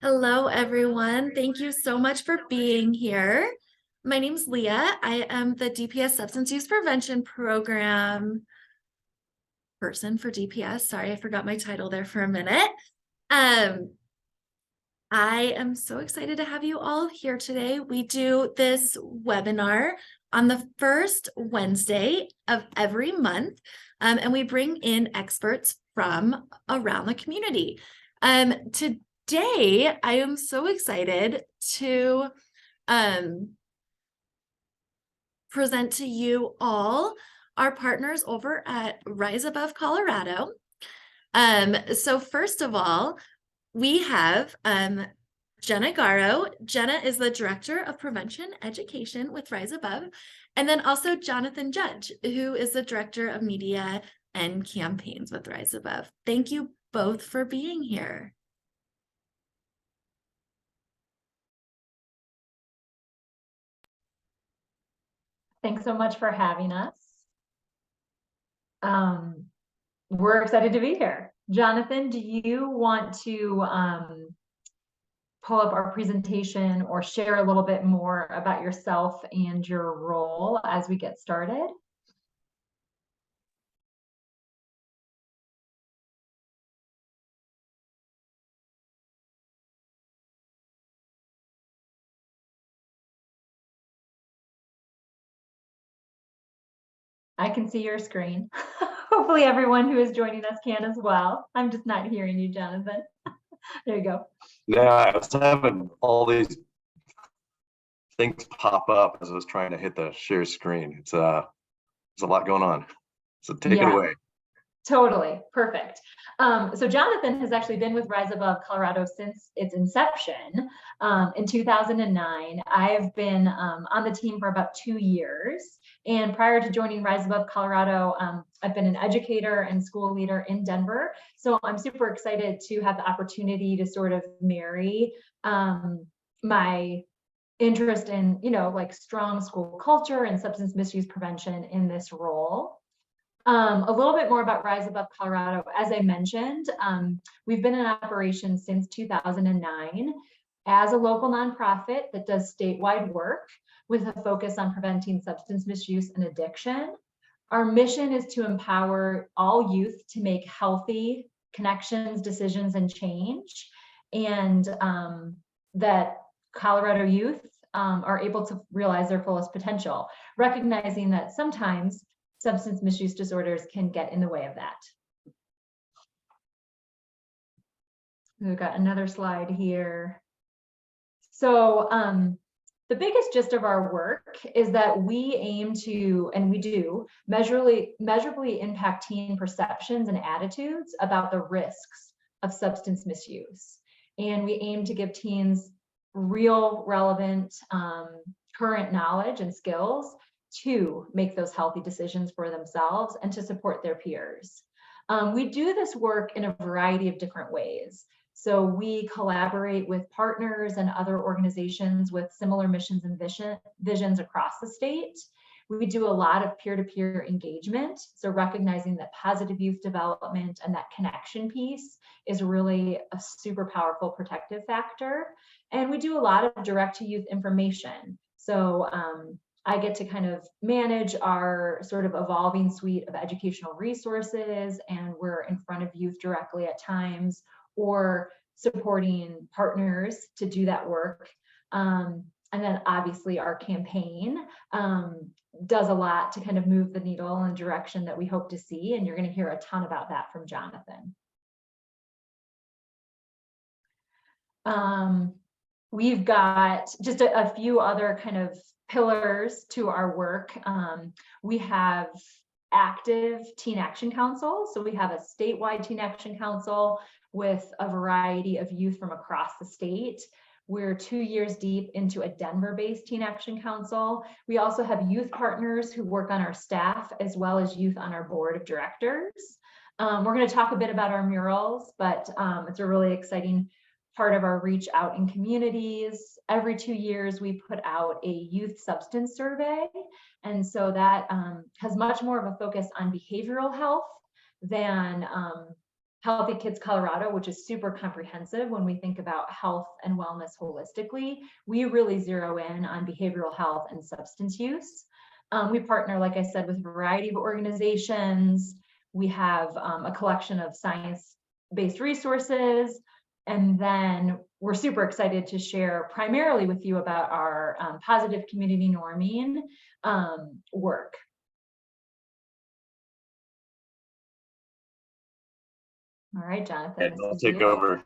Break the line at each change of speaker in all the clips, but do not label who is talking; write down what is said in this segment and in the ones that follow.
Hello, everyone. Thank you so much for being here. My name's Leah. I am the DPS Substance Use Prevention Program person for DPS. Sorry, I forgot my title there for a minute. Um, I am so excited to have you all here today. We do this webinar on the first Wednesday of every month, and we bring in experts from around the community. Today, I am so excited to present to you all our partners over at Rise Above Colorado. So first of all, we have Jenna Garrow. Jenna is the Director of Prevention Education with Rise Above. And then also Jonathan Judge, who is the Director of Media and Campaigns with Rise Above. Thank you both for being here.
Thanks so much for having us. We're excited to be here. Jonathan, do you want to pull up our presentation or share a little bit more about yourself and your role as we get started? I can see your screen. Hopefully everyone who is joining us can as well. I'm just not hearing you, Jonathan. There you go.
Yeah, I was having all these things pop up as I was trying to hit the share screen. It's there's a lot going on. So take it away.
Totally, perfect. So Jonathan has actually been with Rise Above Colorado since its inception in 2009. I've been on the team for about 2 years. And prior to joining Rise Above Colorado, I've been an educator and school leader in Denver. So I'm super excited to have the opportunity to sort of marry my interest in, like strong school culture and substance misuse prevention in this role. A little bit more about Rise Above Colorado. As I mentioned, we've been in operation since 2009 as a local nonprofit that does statewide work with a focus on preventing substance misuse and addiction. Our mission is to empower all youth to make healthy connections, decisions, and change, and that Colorado youth are able to realize their fullest potential, recognizing that sometimes substance misuse disorders can get in the way of that. We've got another slide here. So the biggest gist of our work is that we aim to, and we do, measurably impact teen perceptions and attitudes about the risks of substance misuse. And we aim to give teens real, relevant, current knowledge and skills to make those healthy decisions for themselves and to support their peers. We do this work in a variety of different ways. So we collaborate with partners and other organizations with similar missions and visions across the state. We do a lot of peer-to-peer engagement. So recognizing that positive youth development and that connection piece is really a super powerful protective factor. And we do a lot of direct-to-youth information. So I get to kind of manage our sort of evolving suite of educational resources, and we're in front of youth directly at times, or supporting partners to do that work. And then obviously our campaign does a lot to kind of move the needle in the direction that we hope to see, and you're going to hear a ton about that from Jonathan. We've got just a few other kind of pillars to our work. We have active Teen Action Council. So we have a statewide Teen Action Council with a variety of youth from across the state. We're 2 years deep into a Denver-based Teen Action Council. We also have youth partners who work on our staff as well as youth on our board of directors. We're going to talk a bit about our murals, but it's a really exciting part of our reach out in communities. Every 2 years, we put out a youth substance survey. And so that has much more of a focus on behavioral health than Healthy Kids Colorado, which is super comprehensive when we think about health and wellness holistically. We really zero in on behavioral health and substance use. We partner, like I said, with a variety of organizations. We have a collection of science-based resources. And then we're super excited to share primarily with you about our positive community norming work. All right, Jonathan.
And I'll take over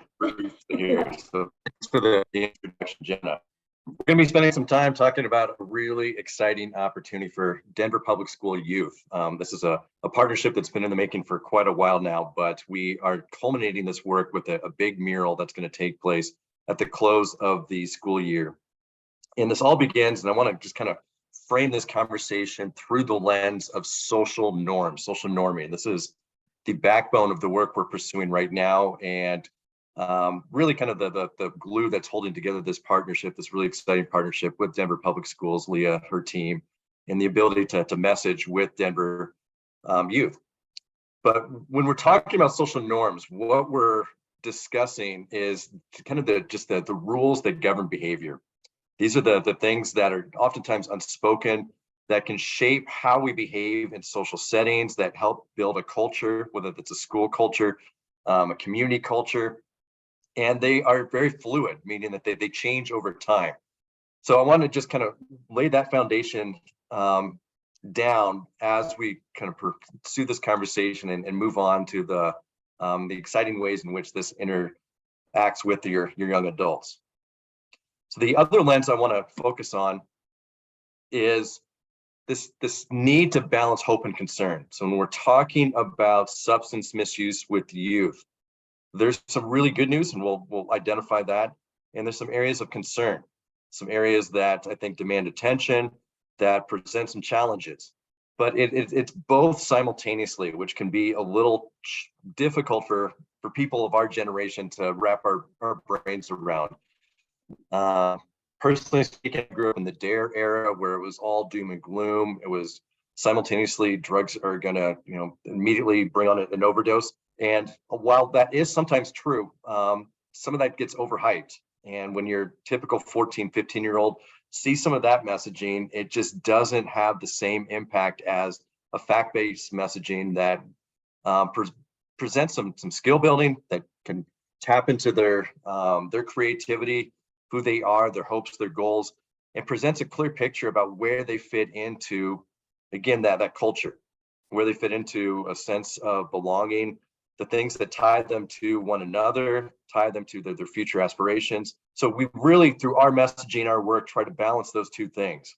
here. So thanks for the introduction, Jenna. We're going to be spending some time talking about a really exciting opportunity for Denver Public School youth. This is a partnership that's been in the making for quite a while now, but we are culminating this work with a big mural that's going to take place at the close of the school year. And this all begins, and I want to just kind of frame this conversation through the lens of social norms, social norming. This is the backbone of the work we're pursuing right now, and really kind of the glue that's holding together this partnership, this really exciting partnership with Denver Public Schools, Leah, her team, and the ability to message with Denver youth. But when we're talking about social norms, what we're discussing is kind of the rules that govern behavior. These are the things that are oftentimes unspoken, that can shape how we behave in social settings, that help build a culture, whether it's a school culture, a community culture, and they are very fluid, meaning that they change over time. So I want to just kind of lay that foundation down as we kind of pursue this conversation and move on to the exciting ways in which this interacts with your young adults. So the other lens I want to focus on is this need to balance hope and concern. So when we're talking about substance misuse with youth, there's some really good news, and we'll identify that. And there's some areas of concern, some areas that I think demand attention, that present some challenges. But it's both simultaneously, which can be a little difficult for people of our generation to wrap our brains around. Personally speaking, I grew up in the DARE era where it was all doom and gloom. It was simultaneously drugs are going to, immediately bring on an overdose. And while that is sometimes true, some of that gets overhyped. And when your typical 14, 15-year-old sees some of that messaging, it just doesn't have the same impact as a fact-based messaging that presents some skill building, that can tap into their creativity, who they are, their hopes, their goals, and presents a clear picture about where they fit into, again, that culture, where they fit into a sense of belonging, the things that tie them to one another, tie them to their future aspirations. So we really, through our messaging, our work, try to balance those two things: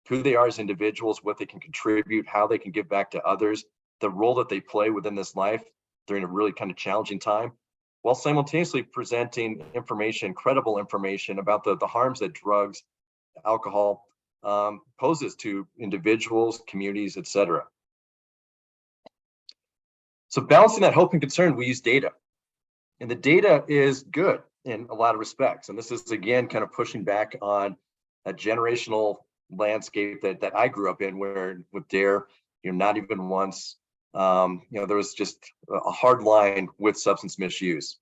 who they are as individuals, what they can contribute, how they can give back to others, the role that they play within this life during a really kind of challenging time, while simultaneously presenting information, credible information about the harms that drugs, alcohol poses to individuals, communities, et cetera. So balancing that hope and concern, we use data. And the data is good in a lot of respects. And this is, again, kind of pushing back on a generational landscape that I grew up in, where with DARE, not even once, there was just a hard line with substance misuse.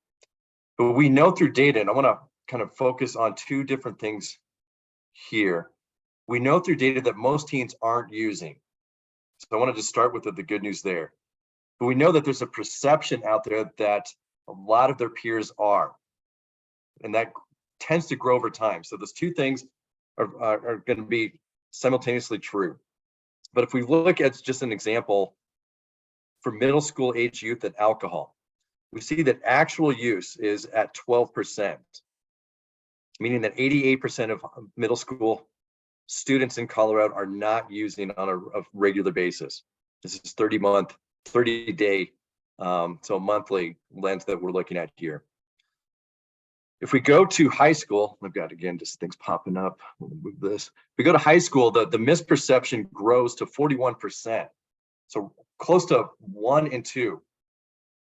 But we know through data, and I want to kind of focus on two different things here. We know through data that most teens aren't using. So I wanted to start with the good news there. But we know that there's a perception out there that a lot of their peers are, and that tends to grow over time. So those two things are going to be simultaneously true. But if we look at just an example for middle school age youth and alcohol, we see that actual use is at 12%, meaning that 88% of middle school students in Colorado are not using on a regular basis. This is 30-day, so a monthly lens that we're looking at here. If we go to high school, I've got, again, just things popping up. We'll move this. If we go to high school, the misperception grows to 41%. So close to 1 in 2,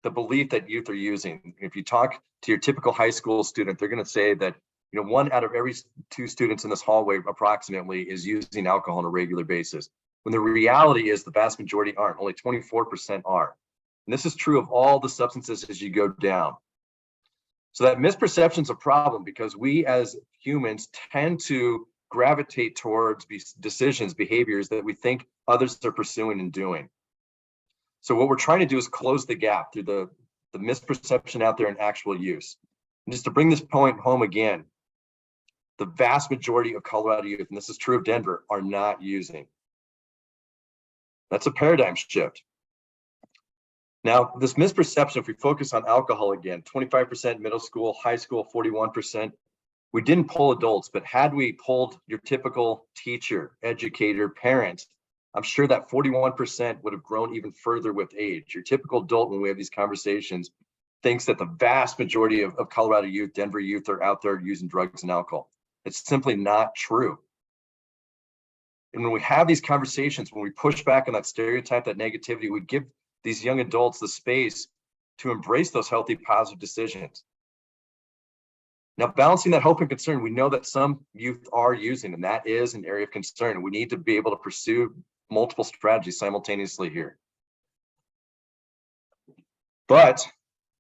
the belief that youth are using. If you talk to your typical high school student, they're going to say that 1 out of every 2 students in this hallway approximately is using alcohol on a regular basis, when the reality is the vast majority aren't. Only 24% are. And this is true of all the substances as you go down. So that misperception is a problem because we as humans tend to gravitate towards decisions, behaviors that we think others are pursuing and doing. So what we're trying to do is close the gap through the misperception out there in actual use. And just to bring this point home again, the vast majority of Colorado youth, and this is true of Denver, are not using. That's a paradigm shift. Now, this misperception, if we focus on alcohol again, 25% middle school, high school, 41%. We didn't poll adults, but had we polled your typical teacher, educator, parent, I'm sure that 41% would have grown even further with age. Your typical adult, when we have these conversations, thinks that the vast majority of Colorado youth, Denver youth, are out there using drugs and alcohol. It's simply not true. And when we have these conversations, when we push back on that stereotype, that negativity, we give these young adults the space to embrace those healthy, positive decisions. Now, balancing that hope and concern, we know that some youth are using, and that is an area of concern. We need to be able to pursue multiple strategies simultaneously here. But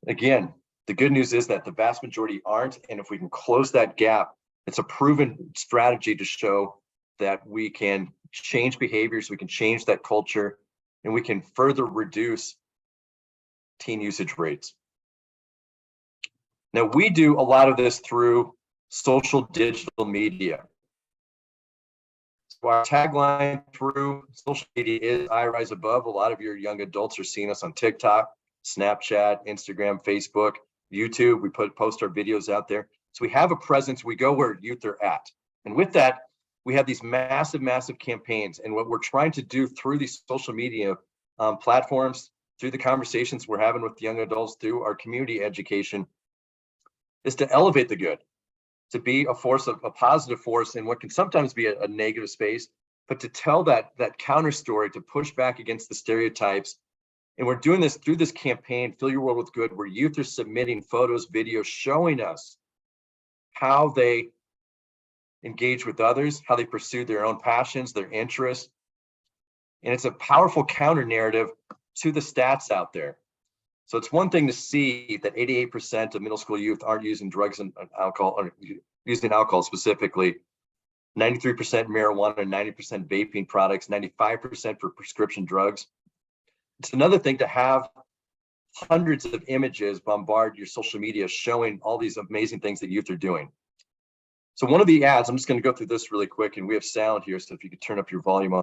again, the good news is that the vast majority aren't, and if we can close that gap, it's a proven strategy to show that we can change behaviors, we can change that culture, and we can further reduce teen usage rates. Now, we do a lot of this through social digital media. So our tagline through social media is I rise above. A lot of your young adults are seeing us on TikTok, Snapchat, Instagram, Facebook, YouTube. We post our videos out there. So we have a presence. We go where youth are at. And with that, we have these massive, massive campaigns. And what we're trying to do through these social media platforms, through the conversations we're having with young adults, through our community education, is to elevate the good, to be a force, a positive force in what can sometimes be a negative space, but to tell that counter story, to push back against the stereotypes. And we're doing this through this campaign, Fill Your World with Good, where youth are submitting photos, videos, showing us how they engage with others, how they pursue their own passions, their interests. And it's a powerful counter narrative to the stats out there. So it's one thing to see that 88% of middle school youth aren't using drugs and alcohol, or using alcohol specifically, 93% marijuana, 90% vaping products, 95% for prescription drugs. It's another thing to have hundreds of images bombard your social media showing all these amazing things that youth are doing. So one of the ads, I'm just going to go through this really quick, and we have sound here, so if you could turn up your volume on.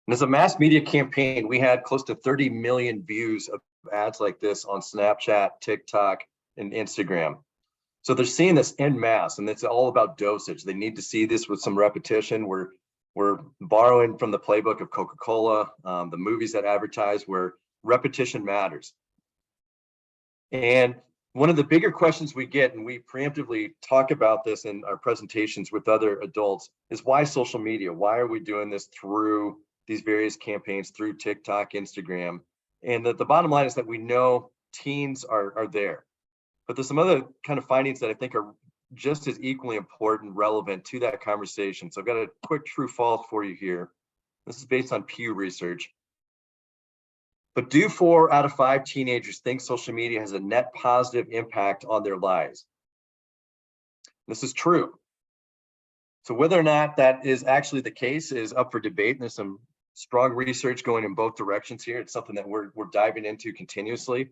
And as a mass media campaign, we had close to 30 million views of ads like this on Snapchat, TikTok, and Instagram. So they're seeing this en masse, and it's all about dosage. They need to see this with some repetition. We're borrowing from the playbook of Coca-Cola, the movies that advertise, where repetition matters. And one of the bigger questions we get, and we preemptively talk about this in our presentations with other adults, is why social media? Why are we doing this through these various campaigns, through TikTok, Instagram? And the bottom line is that we know teens are there. But there's some other kind of findings that I think are just as equally important, relevant to that conversation. So I've got a quick true false for you here. This is based on Pew Research. But do 4 out of 5 teenagers think social media has a net positive impact on their lives? This is true. So whether or not that is actually the case is up for debate. And there's some strong research going in both directions here. It's something that we're diving into continuously.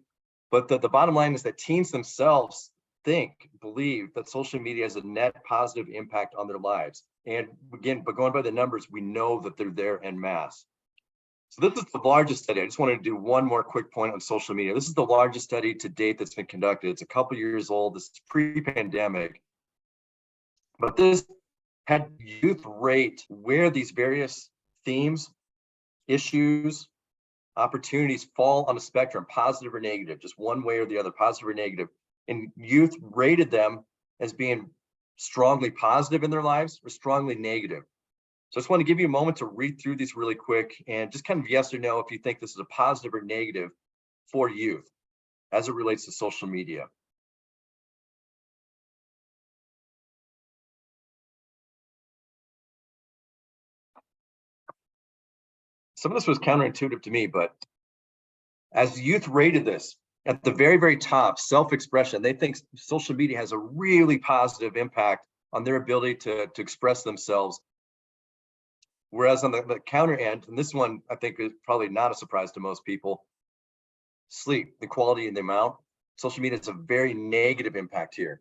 But the bottom line is that teens themselves believe that social media has a net positive impact on their lives. And again, but going by the numbers, we know that they're there en masse. So this is the largest study. I just wanted to do one more quick point on social media. This is the largest study to date that's been conducted. It's a couple years old. This is pre-pandemic. But this had youth rate where these various themes, issues, opportunities fall on a spectrum, positive or negative, just one way or the other, positive or negative. And youth rated them as being strongly positive in their lives or strongly negative. So I just want to give you a moment to read through these really quick and just kind of yes or no if you think this is a positive or negative for youth as it relates to social media. Some of this was counterintuitive to me, but as youth rated this, at the very, very top, self-expression, they think social media has a really positive impact on their ability to express themselves. Whereas on the counter end, and this one I think is probably not a surprise to most people, sleep, the quality and the amount, social media has a very negative impact here.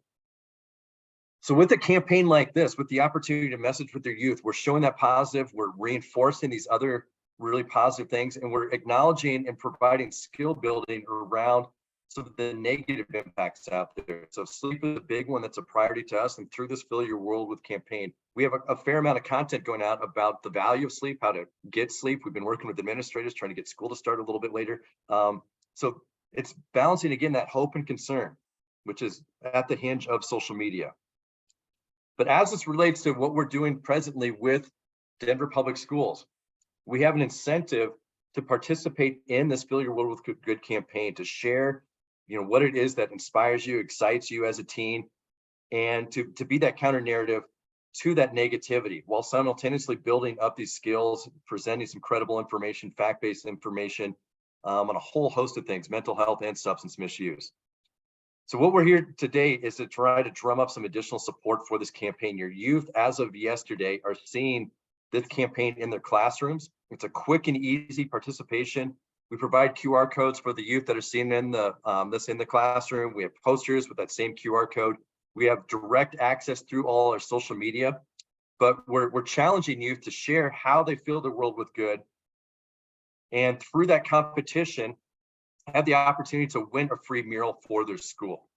So with a campaign like this, with the opportunity to message with their youth, we're showing that positive, we're reinforcing these other really positive things, and we're acknowledging and providing skill building around some of the negative impacts out there. So sleep is a big one that's a priority to us, and through this Fill Your World with campaign, we have a fair amount of content going out about the value of sleep, how to get sleep. We've been working with administrators trying to get school to start a little bit later. So it's balancing, again, that hope and concern, which is at the hinge of social media. But as this relates to what we're doing presently with Denver Public Schools, we have an incentive to participate in this Fill Your World with Good campaign, to share, what it is that inspires you, excites you as a teen, and to be that counter narrative to that negativity, while simultaneously building up these skills, presenting some credible information, fact-based information on a whole host of things, mental health and substance misuse. So what we're here today is to try to drum up some additional support for this campaign. Your youth, as of yesterday, are seeing this campaign in their classrooms. It's a quick and easy participation. We provide QR codes for the youth that are seeing in the this in the classroom. We have posters with that same QR code. We have direct access through all our social media, but we're challenging youth to share how they fill the world with good. And through that competition, have the opportunity to win a free mural for their school.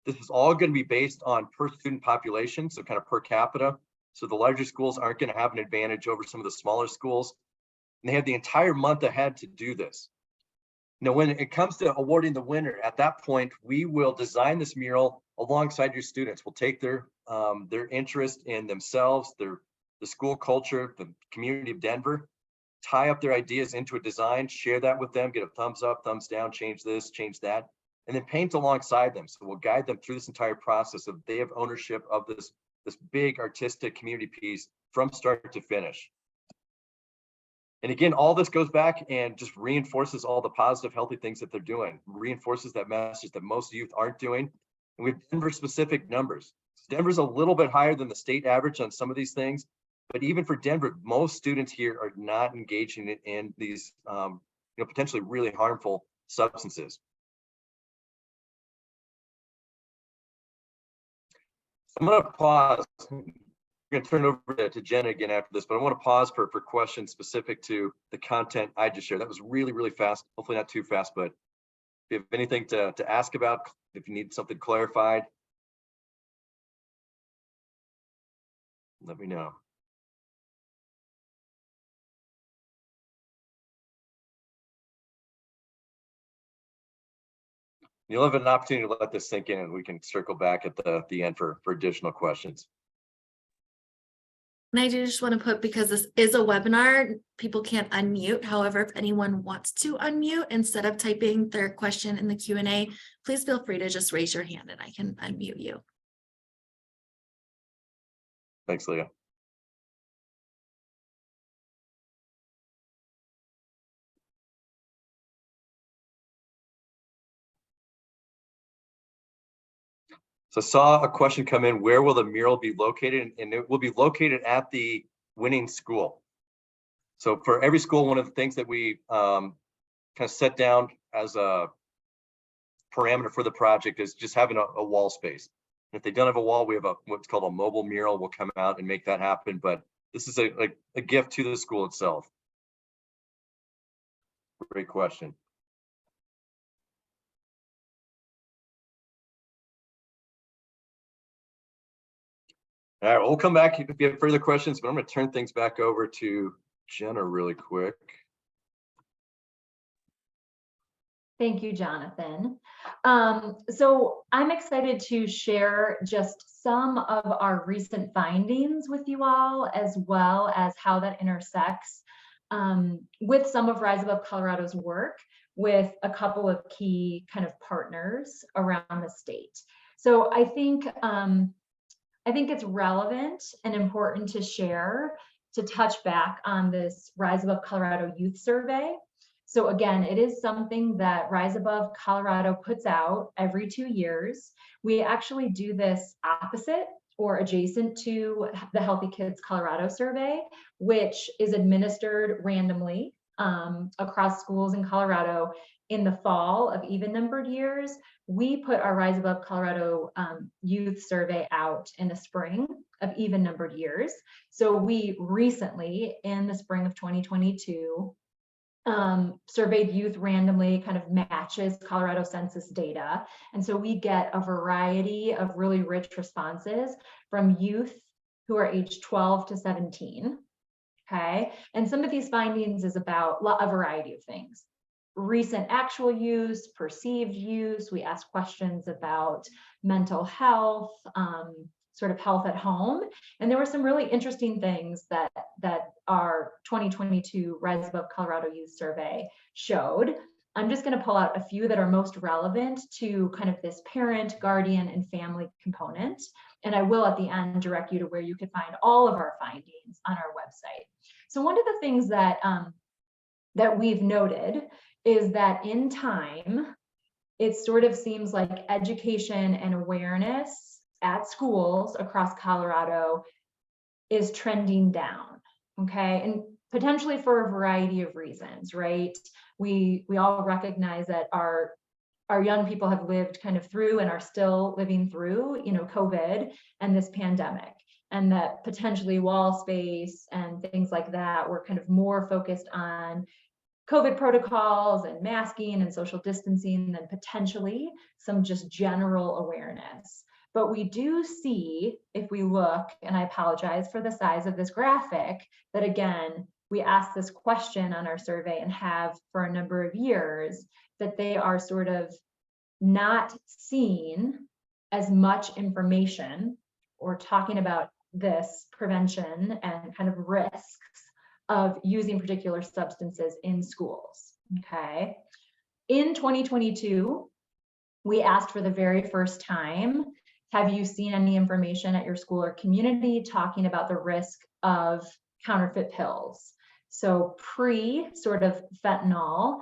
This is all going to be based on per student population, so kind of per capita. So the larger schools aren't going to have an advantage over some of the smaller schools. And they have the entire month ahead to do this. Now, when it comes to awarding the winner, at that point, we will design this mural alongside your students. We'll take their interest in themselves, the school culture, the community of Denver, tie up their ideas into a design, share that with them, get a thumbs up, thumbs down, change this, change that, and then paint alongside them. So we'll guide them through this entire process so they have ownership of this big artistic community piece from start to finish. And again, all this goes back and just reinforces all the positive, healthy things that they're doing, reinforces that message that most youth aren't doing. And we have Denver specific numbers. Denver's a little bit higher than the state average on some of these things, but even for Denver, most students here are not engaging in these potentially really harmful substances. I'm going to pause. I'm going to turn it over to Jenna again after this, but I want to pause for questions specific to the content I just shared. That was really, really fast. Hopefully not too fast, but if you have anything to ask about, if you need something clarified, let me know. You'll have an opportunity to let this sink in, and we can circle back at the end for additional questions.
And I do just want to put, because this is a webinar, people can't unmute. However, if anyone wants to unmute instead of typing their question in the Q&A, please feel free to just raise your hand and I can unmute you.
Thanks, Leah. So I saw a question come in, where will the mural be located? And it will be located at the winning school. So for every school, one of the things that we kind of set down as a parameter for the project is just having a wall space. And if they don't have a wall, we have what's called a mobile mural. We'll come out and make that happen. But this is a gift to the school itself. Great question. All right, we'll come back if you have further questions, but I'm going to turn things back over to Jenna really quick.
Thank you, Jonathan. So I'm excited to share just some of our recent findings with you all, as well as how that intersects with some of Rise Above Colorado's work with a couple of key kind of partners around the state. So I think it's relevant and important to share, to touch back on this Rise Above Colorado Youth Survey. So again, it is something that Rise Above Colorado puts out every 2 years. We actually do this opposite or adjacent to the Healthy Kids Colorado survey, which is administered randomly across schools in Colorado in the fall of even-numbered years. We put our Rise Above Colorado youth survey out in the spring of even-numbered years. So we recently, in the spring of 2022, surveyed youth randomly, kind of matches Colorado census data. And so we get a variety of really rich responses from youth who are aged 12 to 17. Okay. And some of these findings is about a variety of things. Recent actual use, perceived use. We ask questions about mental health, sort of health at home. And there were some really interesting things that our 2022 Rise Above Colorado Youth Survey showed. I'm just going to pull out a few that are most relevant to kind of this parent, guardian, and family component. And I will at the end direct you to where you could find all of our findings on our website. So one of the things that we've noted is that in time, it sort of seems like education and awareness at schools across Colorado is trending down, okay? And potentially for a variety of reasons, right? We all recognize that our young people have lived kind of through and are still living through, COVID and this pandemic, and that potentially wall space and things like that were kind of more focused on COVID protocols and masking and social distancing than potentially some just general awareness. But we do see, if we look, and I apologize for the size of this graphic, that again, we asked this question on our survey and have for a number of years, that they are sort of not seeing as much information or talking about this prevention and kind of risks of using particular substances in schools, okay? In 2022, we asked for the very first time, have you seen any information at your school or community talking about the risk of counterfeit pills? So pre sort of fentanyl,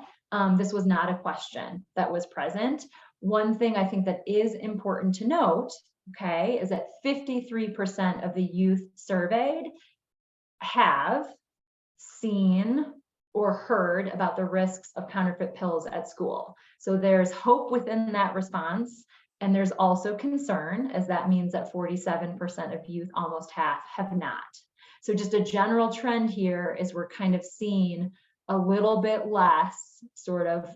this was not a question that was present. One thing I think that is important to note, okay, is that 53% of the youth surveyed have seen or heard about the risks of counterfeit pills at school. So there's hope within that response. And there's also concern, as that means that 47% of youth, almost half, have not. So just a general trend here is we're kind of seeing a little bit less sort of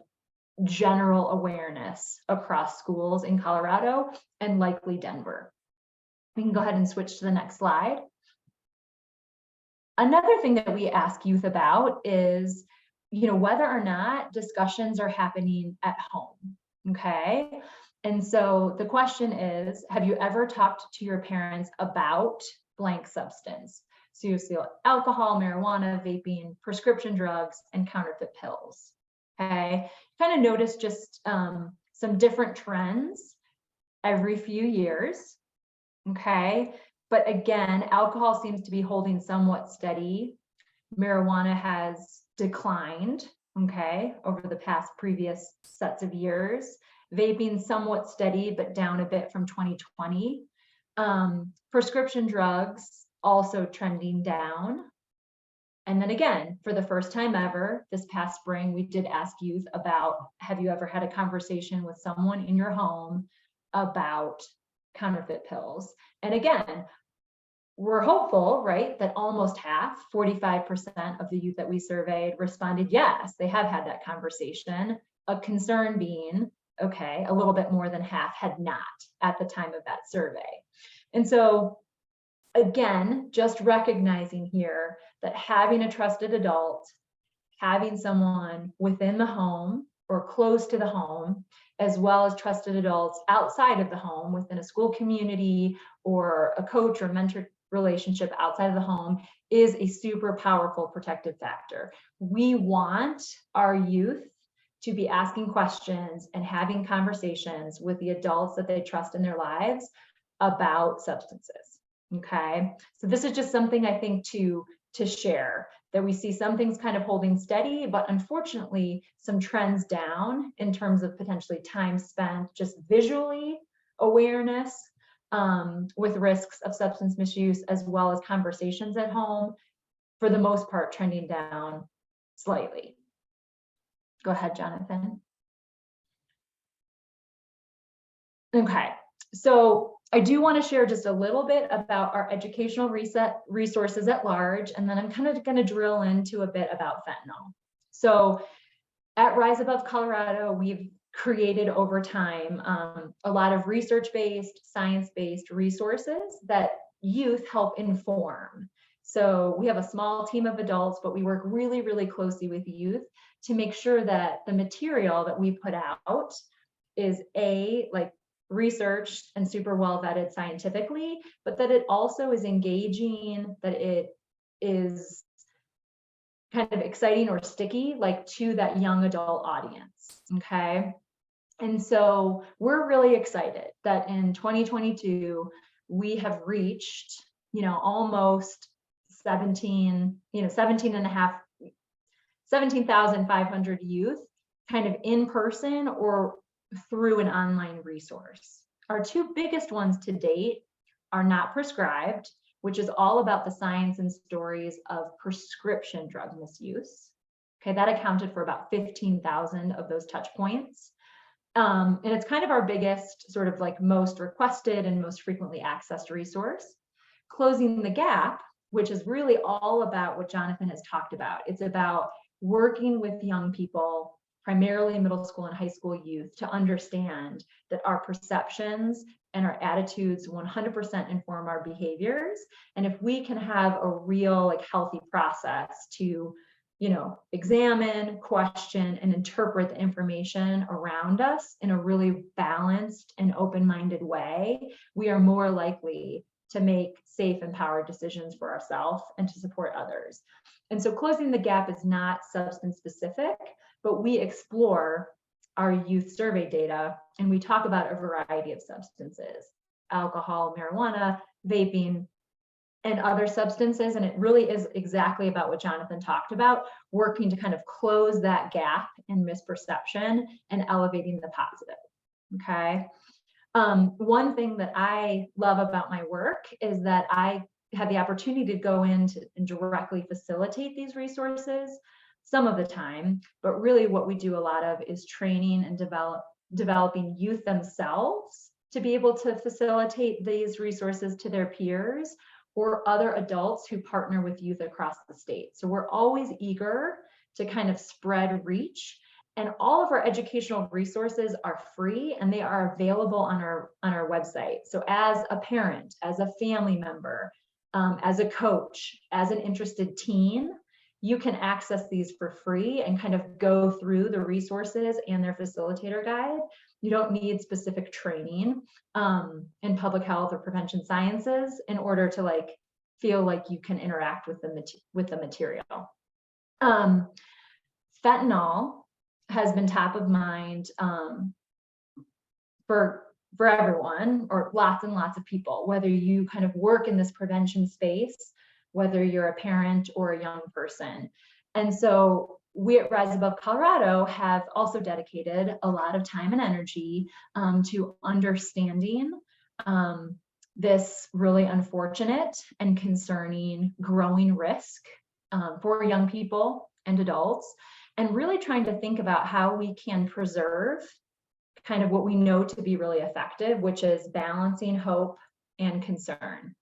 general awareness across schools in Colorado and likely Denver. We can go ahead and switch to the next slide. Another thing that we ask youth about is, whether or not discussions are happening at home, okay? And so the question is, have you ever talked to your parents about blank substance? So you see alcohol, marijuana, vaping, prescription drugs, and counterfeit pills, okay? Kind of notice just some different trends every few years, okay? But again, alcohol seems to be holding somewhat steady. Marijuana has declined, okay, over the past previous sets of years. Vaping somewhat steady, but down a bit from 2020. Prescription drugs also trending down. And then again, for the first time ever, this past spring, we did ask youth about, have you ever had a conversation with someone in your home about counterfeit pills? And again, we're hopeful, right, that almost half, 45% of the youth that we surveyed responded, yes, they have had that conversation. A concern being, okay, a little bit more than half had not at the time of that survey. And so again, just recognizing here that having a trusted adult, having someone within the home or close to the home, as well as trusted adults outside of the home within a school community or a coach or mentor relationship outside of the home, is a super powerful protective factor. We want our youth to be asking questions and having conversations with the adults that they trust in their lives about substances. Okay, so this is just something I think to share, that we see some things kind of holding steady, but unfortunately some trends down in terms of potentially time spent just visually awareness with risks of substance misuse, as well as conversations at home, for the most part trending down slightly. Go ahead, Jonathan. Okay, so I do want to share just a little bit about our educational resources at large, and then I'm kind of going to drill into a bit about fentanyl. So at Rise Above Colorado, we've created over time a lot of research-based, science-based resources that youth help inform. So we have a small team of adults, but we work really, really closely with youth to make sure that the material that we put out is like researched and super well vetted scientifically, but that it also is engaging, that it is kind of exciting or sticky, like to that young adult audience. Okay. And so we're really excited that in 2022, we have reached, almost 17,500 youth, kind of in person or through an online resource. Our two biggest ones to date are Not Prescribed, which is all about the science and stories of prescription drug misuse. Okay, that accounted for about 15,000 of those touch points. And it's kind of our biggest, sort of like most requested and most frequently accessed resource. Closing the Gap, which is really all about what Jonathan has talked about. It's about working with young people, primarily middle school and high school youth, to understand that our perceptions and our attitudes 100% inform our behaviors. And if we can have a real, like, healthy process to, examine, question, and interpret the information around us in a really balanced and open-minded way, we are more likely to make safe, empowered decisions for ourselves and to support others. And so Closing the Gap is not substance specific, but we explore our youth survey data and we talk about a variety of substances: alcohol, marijuana, vaping, and other substances. And it really is exactly about what Jonathan talked about, working to kind of close that gap in misperception and elevating the positive. Okay. One thing that I love about my work is that I have the opportunity to go in and directly facilitate these resources some of the time, but really what we do a lot of is training and developing youth themselves to be able to facilitate these resources to their peers or other adults who partner with youth across the state. So we're always eager to kind of spread reach, and all of our educational resources are free and they are available on our website. So as a parent, as a family member, as a coach, as an interested teen, you can access these for free and kind of go through the resources and their facilitator guide. You don't need specific training in public health or prevention sciences in order to feel like you can interact with the material. Fentanyl has been top of mind for everyone, or lots and lots of people, whether you kind of work in this prevention space, whether you're a parent or a young person. And so we at Rise Above Colorado have also dedicated a lot of time and energy to understanding this really unfortunate and concerning growing risk for young people and adults, and really trying to think about how we can preserve kind of what we know to be really effective, which is balancing hope and concern.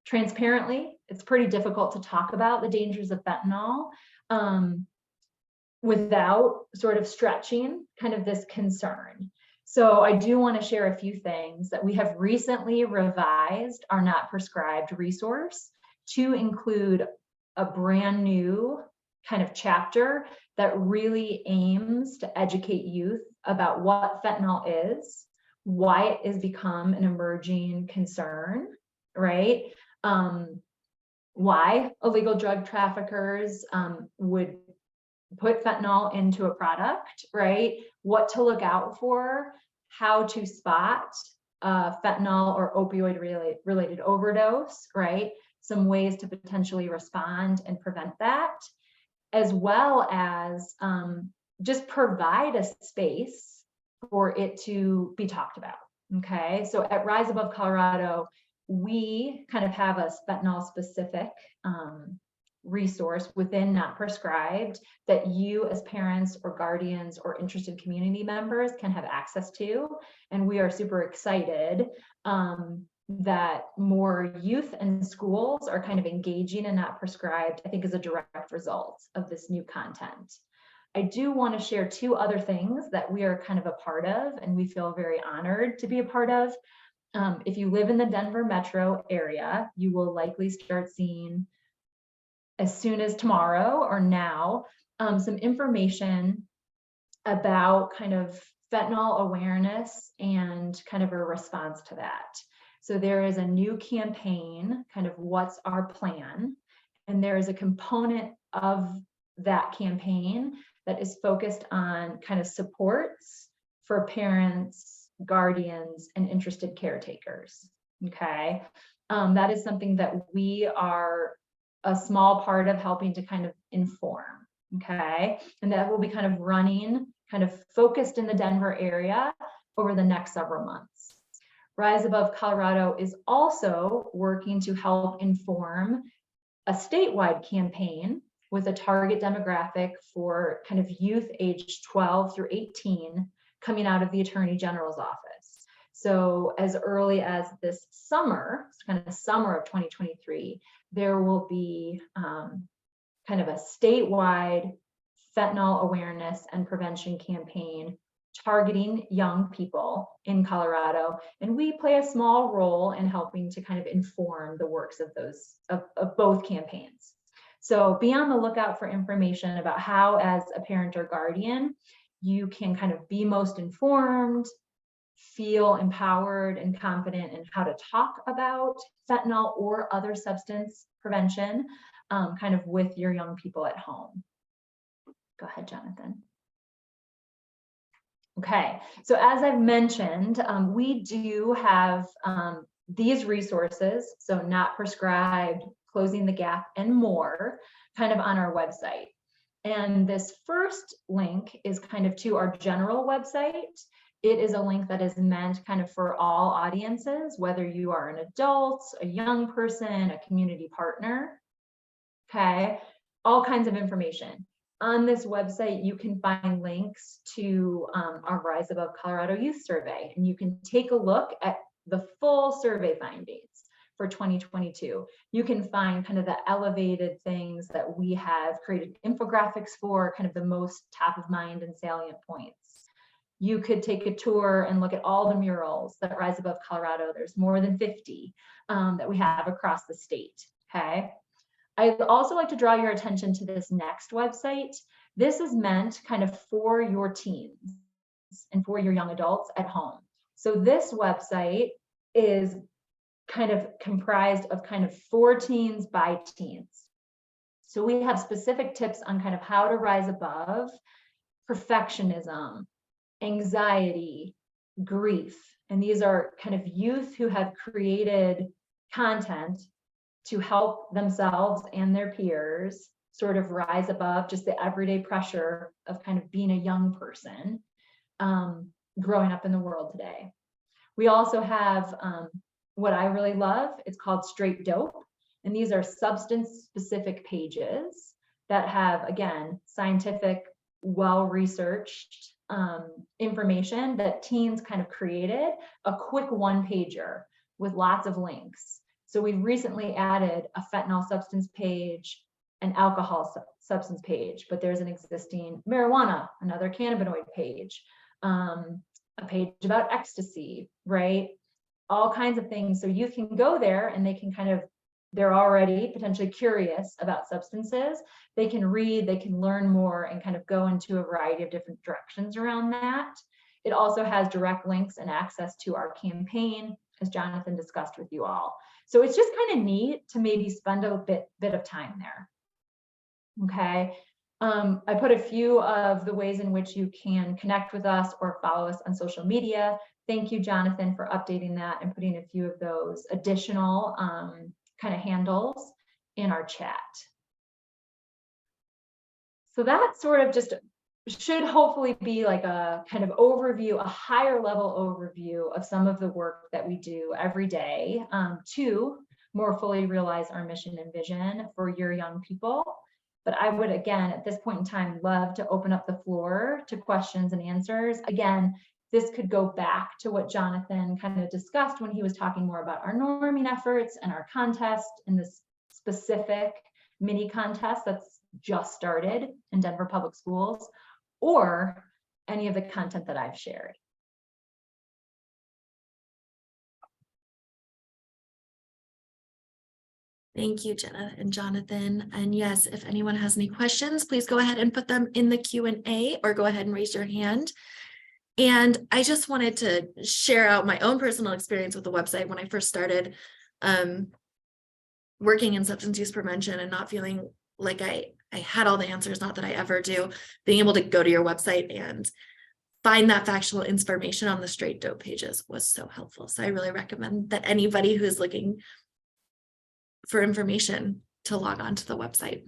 Transparently, it's pretty difficult to talk about the dangers of fentanyl without sort of stretching kind of this concern. So I do want to share a few things that we have recently revised our Not Prescribed resource to include a brand new kind of chapter that really aims to educate youth about what fentanyl is, why it has become an emerging concern, right? Why illegal drug traffickers would put fentanyl into a product, right? What to look out for, how to spot fentanyl or opioid related overdose, right? Some ways to potentially respond and prevent that, as well as just provide a space for it to be talked about. Okay, so at Rise Above Colorado, we kind of have a fentanyl specific resource within Not Prescribed that you as parents or guardians or interested community members can have access to. And we are super excited that more youth and schools are kind of engaging in Not Prescribed, I think is a direct result of this new content. I do want to share two other things that we are kind of a part of and we feel very honored to be a part of. If you live in the Denver metro area, you will likely start seeing as soon as tomorrow or now, some information about kind of fentanyl awareness and kind of a response to that. So there is a new campaign, kind of what's our plan? And there is a component of that campaign that is focused on kind of supports for parents, guardians, and interested caretakers, okay? That is something that we are a small part of helping to kind of inform, okay? And that will be kind of running, kind of focused in the Denver area over the next several months. Rise Above Colorado is also working to help inform a statewide campaign with a target demographic for kind of youth aged 12 through 18 coming out of the Attorney General's office. So as early as this summer, kind of summer of 2023, there will be kind of a statewide fentanyl awareness and prevention campaign targeting young people in Colorado. And we play a small role in helping to kind of inform the works of those, of both campaigns. So be on the lookout for information about how, as a parent or guardian, you can kind of be most informed, feel empowered and confident in how to talk about fentanyl or other substance prevention, kind of with your young people at home. Go ahead, Jonathan. Okay, so as I've mentioned, we do have these resources, so Not Prescribed, Closing the Gap, and more, kind of on our website. And this first link is kind of to our general website. It is a link that is meant kind of for all audiences, whether you are an adult, a young person, a community partner, okay, all kinds of information. On this website, you can find links to our Rise Above Colorado Youth Survey, and you can take a look at the full survey findings for 2022. You can find kind of the elevated things that we have created infographics for, kind of the most top of mind and salient points. You could take a tour and look at all the murals that Rise Above Colorado. There's more than 50 that we have across the state, okay? I'd also like to draw your attention to this next website. This is meant kind of for your teens and for your young adults at home. So this website is kind of comprised of kind of for teens by teens. So we have specific tips on kind of how to rise above perfectionism, anxiety, grief. And these are kind of youth who have created content to help themselves and their peers sort of rise above just the everyday pressure of kind of being a young person growing up in the world today. We also have what I really love, it's called Straight Dope. And these are substance specific pages that have, again, scientific, well-researched information that teens kind of created, a quick one-pager with lots of links. So we've recently added a fentanyl substance page, an alcohol substance page, but there's an existing marijuana, another cannabinoid page, a page about ecstasy, right? All kinds of things. So you can go there and they can kind of, they're already potentially curious about substances. They can read, they can learn more and kind of go into a variety of different directions around that. It also has direct links and access to our campaign, as Jonathan discussed with you all. So it's just kind of neat to maybe spend a bit of time there. Okay. I put a few of the ways in which you can connect with us or follow us on social media. Thank you, Jonathan, for updating that and putting a few of those additional kind of handles in our chat. So that sort of just should hopefully be like a kind of overview, a higher level overview of some of the work that we do every day to more fully realize our mission and vision for your young people. But I would, again, at this point in time, love to open up the floor to questions and answers. Again, this could go back to what Jonathan kind of discussed when he was talking more about our norming efforts and our contest and this specific mini contest that's just started in Denver Public Schools, or any of the content that I've shared.
Thank you, Jenna and Jonathan. And yes, if anyone has any questions, please go ahead and put them in the Q&A or go ahead and raise your hand. And I just wanted to share out my own personal experience with the website when I first started working in substance use prevention and not feeling like I had all the answers, not that I ever do. Being able to go to your website and find that factual information on the straight dope pages was so helpful. So I really recommend that anybody who is looking for information to log on to the website.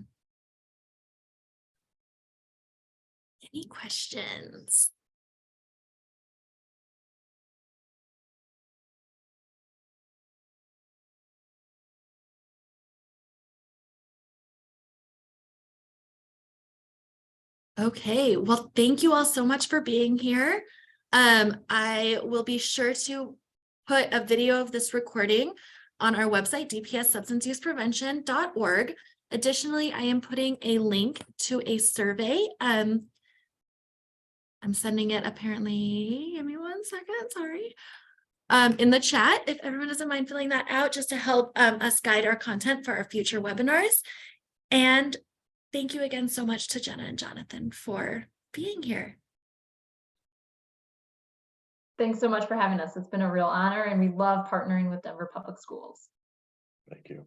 Any questions? Okay, well, thank you all so much for being here. I will be sure to put a video of this recording on our website, dpssubstanceuseprevention.org. Additionally, I am putting a link to a survey. I'm sending it apparently, give me 1 second, sorry. In the chat, if everyone doesn't mind filling that out, just to help us guide our content for our future webinars. And thank you again so much to Jenna and Jonathan for being here.
Thanks so much for having us. It's been a real honor, and we love partnering with Denver Public Schools.
Thank you.